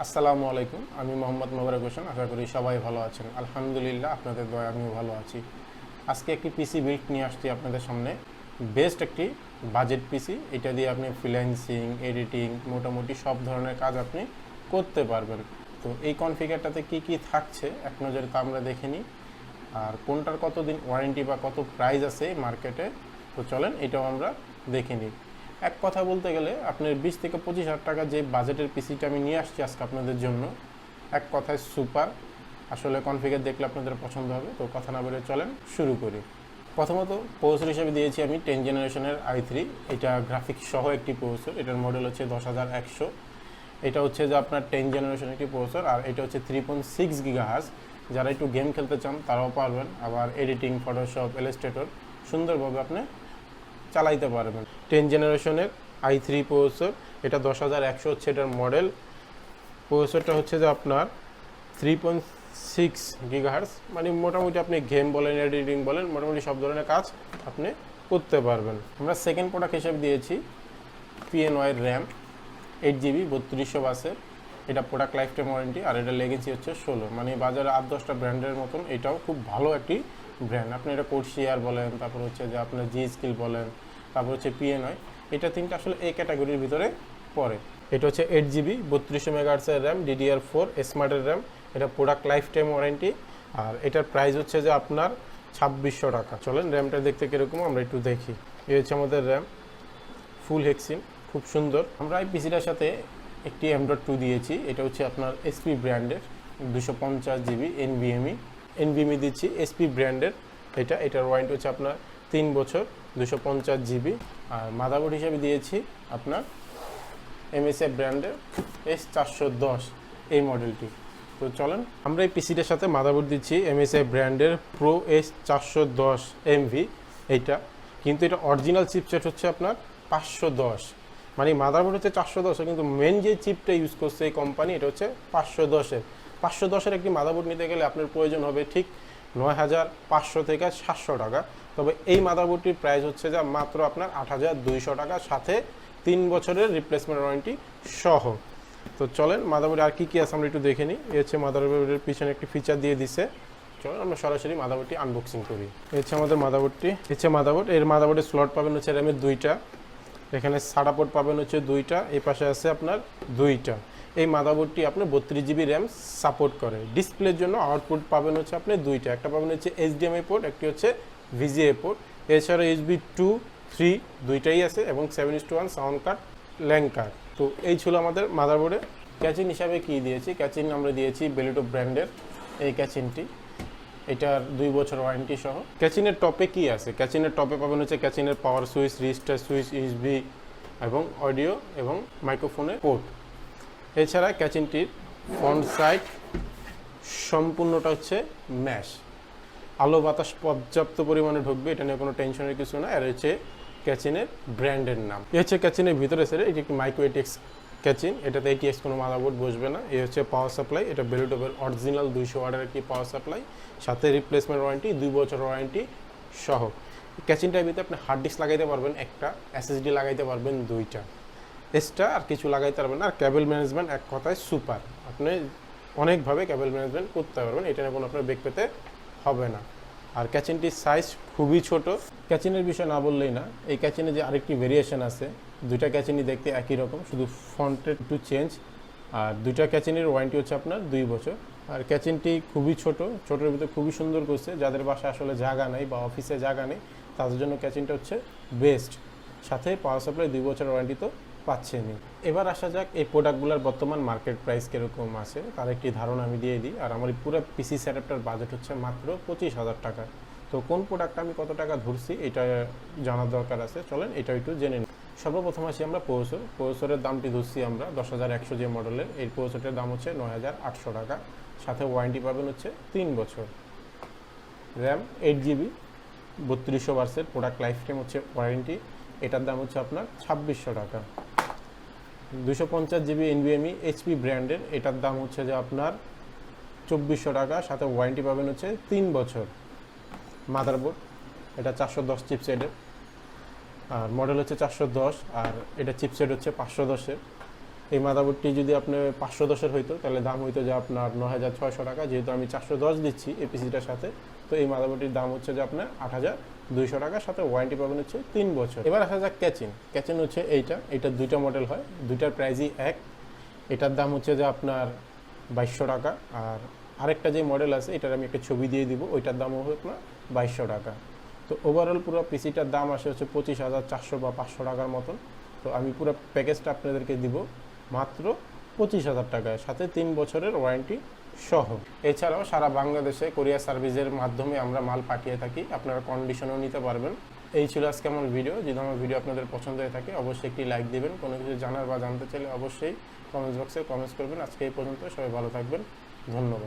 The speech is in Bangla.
আসসালামু আলাইকুম, আমি মোহাম্মদ মোবারক। আশা করি সবাই ভালো আছেন। আলহামদুলিল্লাহ, আপনাদের দয়ায় আমিও ভালো আছি। আজকে একটি পিসি বিল্ড নিয়ে আসছি আপনাদের সামনে। বেস্ট একটি বাজেট পিসি। এটা দিয়ে আপনি ফ্রিল্যান্সিং, এডিটিং, মোটামুটি সব ধরনের কাজ আপনি করতে পারবেন। তো এই কনফিগারটাতে কি কি থাকছে এক নজরে তা আমরা দেখে নিই। আর কোনটার কতদিন ওয়ারেন্টি বা কত প্রাইস আছে মার্কেটে, তো চলেন এটাও আমরা দেখে নিই। এক কথা বলতে গেলে আপনার 20 থেকে 25,000 টাকা যে বাজেটের পিসিটা আমি নিয়ে আসছি আজকে আপনাদের জন্য, এক কথায় সুপার। আসলে কনফিগার দেখলে আপনাদের পছন্দ হবে। তো কথা না বলে চলেন শুরু করি। প্রথমত প্রসেসর হিসেবে দিয়েছি আমি 10 জেনারেশনের i3। এটা গ্রাফিক্স সহ একটি প্রসেসর। এটার মডেল হচ্ছে 10100। এটা হচ্ছে যে আপনার 10 জেনারেশনের একটি প্রসেসর, আর এটা হচ্ছে 3.6 গিগাহার্জ। যারা একটু গেম খেলতে চান তারাও পারবেন, আবার এডিটিং, ফটোশপ, ইলাস্ট্রেটর সুন্দরভাবে আপনি চালাইতে পারবেন। 10 জেনারেশনের i3 প্রসেসর, এটা 10100 হচ্ছে এটার মডেল। প্রসেসরটা হচ্ছে যে আপনার 3.6 গিগাহার্জ, মানে মোটামুটি আপনি গেম বলেন, এডিটিং বলেন, মোটামুটি সব ধরনের কাজ আপনি করতে পারবেন। আমরা সেকেন্ড প্রোডাক্ট হিসেবে দিয়েছি PNY র্যাম 8GB 3200 বাসের। এটা প্রোডাক্ট লাইফ টাইম ওয়ারেন্টি, আর এটা লেগেছি হচ্ছে 16। মানে বাজারে 8-10টা ব্র্যান্ডের মতন এটাও খুব ভালো একটি ব্র্যান্ড। আপনি এটা কোর্সিয়ার বলেন, তারপর হচ্ছে যে আপনার জি স্কিল বলেন, তারপর হচ্ছে PNY। এটা তিনটা আসলে এই ক্যাটাগরির ভিতরে পড়ে। এটা হচ্ছে 8GB 3200 মেগাহার্টজের র্যাম, DDR4 স্মার্টের র্যাম। এটা প্রোডাক্ট লাইফ টাইম ওয়ারেন্টি, আর এটার প্রাইস হচ্ছে যে আপনার 2600 টাকা। চলেন র্যামটা দেখতে কীরকম আমরা একটু দেখি। এই হচ্ছে আমাদের র্যাম, ফুল হেক্সিন, খুব সুন্দর। আমরা এই পিসিটার সাথে একটি M.2 দিয়েছি। এটা হচ্ছে আপনার SP ব্র্যান্ডের 250GB NVMe দিচ্ছি SP ব্র্যান্ডের। এটার ওয়ারেন্টি হচ্ছে আপনার 3 বছর, 250GB। আর মাদারবোর্ড হিসেবে দিয়েছি আপনার MSI ব্র্যান্ডের S410 এই মডেলটি। তো চলেন আমরা এই পিসিটার সাথে মাদারবোর্ড দিচ্ছি MSI ব্র্যান্ডের Pro S410 MV। এইটা কিন্তু এটা অরিজিনাল চিপসেট হচ্ছে আপনার 510। মানে মাদারবোর্ড হচ্ছে 410, কিন্তু মেন যে চিপটা ইউজ করছে এই কোম্পানি এটা হচ্ছে 510-এর একটি মাদারবোর্ড নিতে গেলে আপনার প্রয়োজন হবে ঠিক 9500 থেকে 700 টাকা। তবে এই মাদারবোর্ডটির প্রাইস হচ্ছে যা মাত্র আপনার 8200 টাকা, সাথে 3 বছরের রিপ্লেসমেন্ট ওয়ারেন্টি সহ। তো চলেন মাদারবোর্ডে আর কি কি আছে আমরা একটু দেখে নিই। এই হচ্ছে মাদারবোর্ডের পিছনে একটি ফিচার দিয়ে দিছে। চলেন আমরা সরাসরি মাদারবোর্ডটি আনবক্সিং করি। এই হচ্ছে আমাদের মাদারবোর্ডটি। এর মাদারবোর্ডের স্লট পাবেন হচ্ছে র্যামের 2টা, এখানে সাদা পোর্ট পাবেন হচ্ছে 2টা, এই পাশে আছে আপনার 2টা। এই মাদারবোর্ডটি আপনার 32GB র্যাম সাপোর্ট করে। ডিসপ্লের জন্য আউটপুট পাবেন হচ্ছে আপনি 2টা, একটা পাবেন হচ্ছে HDMI পোর্ট, একটি হচ্ছে VGA পোর্ট। এছাড়া USB 2, 3 দুইটাই আছে, এবং 7:1 সাউন্ড কার্ড, ল্যাং কার্ড। তো এই ছিল আমাদের মাদারবোর্ডে। ক্যাচিন হিসাবে কি দিয়েছি, ক্যাচিন আমরা দিয়েছি বেলিটো ব্র্যান্ডের এই ক্যাচিনটি। এটার 2 বছর ওয়ারেন্টি সহ। ক্যাচিনের টপে কি আছে, ক্যাচিনের টপে পাবেন হচ্ছে ক্যাচিনের power switch, register switch, USB এবং অডিও এবং মাইক্রোফোনের পোর্ট। এছাড়া ক্যাচিনটির ফ্রন্ট সাইড সম্পূর্ণটা হচ্ছে ম্যাশ, আলো বাতাস পর্যাপ্ত পরিমাণে ঢুকবে, এটা নিয়ে কোনো টেনশনের কিছু না। আর হচ্ছে ক্যাচিনের ব্র্যান্ডের নাম। এই হচ্ছে ক্যাচিনের ভিতরে সেরে, এটি একটি Micro-ATX ক্যাচিন। এটাতে ATX কোনো মাদারবোর্ড বসবে না। এই হচ্ছে পাওয়ার সাপ্লাই, এটা বেলুটোভের অরিজিনাল 200 ওয়াটের একটি পাওয়ার সাপ্লাই, সাথে রিপ্লেসমেন্ট ওয়ারেন্টি 2 বছর ওয়ারেন্টি সহ। ক্যাচিনটার ভিতরে আপনি হার্ড ডিস্ক লাগাইতে পারবেন একটা, SSD লাগাইতে পারবেন 2টা, এক্সট্রা আর কিছু লাগাইতে পারবেন না। আর ক্যাবেল ম্যানেজমেন্ট এক কথায় সুপার, আপনি অনেকভাবে ক্যাবেল ম্যানেজমেন্ট করতে পারবেন, এটা নিয়ে কোনো আপনার বেগ পেতে হবে না। আর ক্যাচিনটির সাইজ খুবই ছোট। ক্যাচিনের বিষয় না বললেই না, এই ক্যাচিনে যে আরেকটি ভেরিয়েশন আছে, 2টা ক্যাচিনই দেখতে একই রকম, শুধু ফন্টের একটু চেঞ্জ। আর 2টা ক্যাচিনের ওয়ারেন্টি হচ্ছে আপনার 2 বছর। আর ক্যাচিনটি খুবই ছোটোর ভিতরে খুবই সুন্দর করছে। যাদের বাসায় আসলে জায়গা নেই বা অফিসে জায়গা নেই, তাদের জন্য ক্যাচিনটা হচ্ছে বেস্ট। সাথে পাওয়ার সাপ্লাই 2 বছর ওয়ারেন্টি তো পাচ্ছেনই। এবার আসা যাক এই প্রোডাক্টগুলোর বর্তমান মার্কেট প্রাইস কীরকম আছে তার একটি ধারণা আমি দিয়ে দিই। আর আমার পুরো পিসি সেটআপটার বাজেট হচ্ছে মাত্র 25,000 টাকা। তো কোন প্রোডাক্টটা আমি কত টাকা ধরছি এটা জানার দরকার আছে, চলেন এটা একটু জেনে নিই। সর্বপ্রথম আসি আমরা প্রসেসরের দামটি ধরছি আমরা 10100 যে মডেলের। এই প্রসেসরের দাম হচ্ছে 9800 টাকা, সাথে ওয়ারেন্টি পাবেন হচ্ছে 3 বছর। র্যাম 8GB 3200 বার্সের, প্রোডাক্ট লাইফ টাইম হচ্ছে ওয়ারেন্টি। এটার দাম হচ্ছে আপনার 2600 টাকা। 250GB NVMe HP ব্র্যান্ডের, এটার দাম হচ্ছে যে আপনার 2400 টাকা, সাথে ওয়ারেন্টি পাবেন হচ্ছে 3 বছর। মাদারবোর্ড, এটা 410 চিপসেটের, আর মডেল হচ্ছে 410, আর এটা চিপসেট হচ্ছে 510-এর। এই মাদারবোর্ডটি যদি আপনার 510-এর হইতো তাহলে দাম হইতো যে আপনার 9,600 টাকা, যেহেতু আমি 410 দিচ্ছি এই পিসিটার সাথে, তো এই মাদারবোর্ডটির দাম হচ্ছে যে আপনার 8,200 টাকার সাথে ওয়ারেন্টি পাবেন হচ্ছে 3 বছর। এবার আসা যাক ক্যাচিন হচ্ছে এইটা দুইটা মডেল হয়, দুইটার প্রাইসই এক। এটার দাম হচ্ছে যে আপনার 2200 টাকা, আর আরেকটা যে মডেল আছে এটার আমি একটা ছবি দিয়ে দিব, ওইটার দামও হবে আপনার 2200 টাকা। তো ওভারঅল পুরো পিসিটার দাম আসে হচ্ছে 25,400 বা 500 টাকার মতন। তো আমি পুরো প্যাকেজটা আপনাদেরকে দিব মাত্র 25,000 টাকায়, সাথে 3 বছরের ওয়ারেন্টি সহ। এছাড়াও সারা বাংলাদেশে কোরিয়ার সার্ভিসের মাধ্যমে আমরা মাল পাঠিয়ে থাকি, আপনারা কন্ডিশনও নিতে পারবেন। এই ছিল আজকে আমার ভিডিও। যদি আমার ভিডিও আপনাদের পছন্দ হয়ে থাকে অবশ্যই একটি লাইক দিবেন। কোনো কিছু জানার বা জানতে চাইলে অবশ্যই কমেন্টস বক্সে কমেন্টস করবেন। আজকে এই পর্যন্ত, সবাই ভালো থাকবেন, ধন্যবাদ।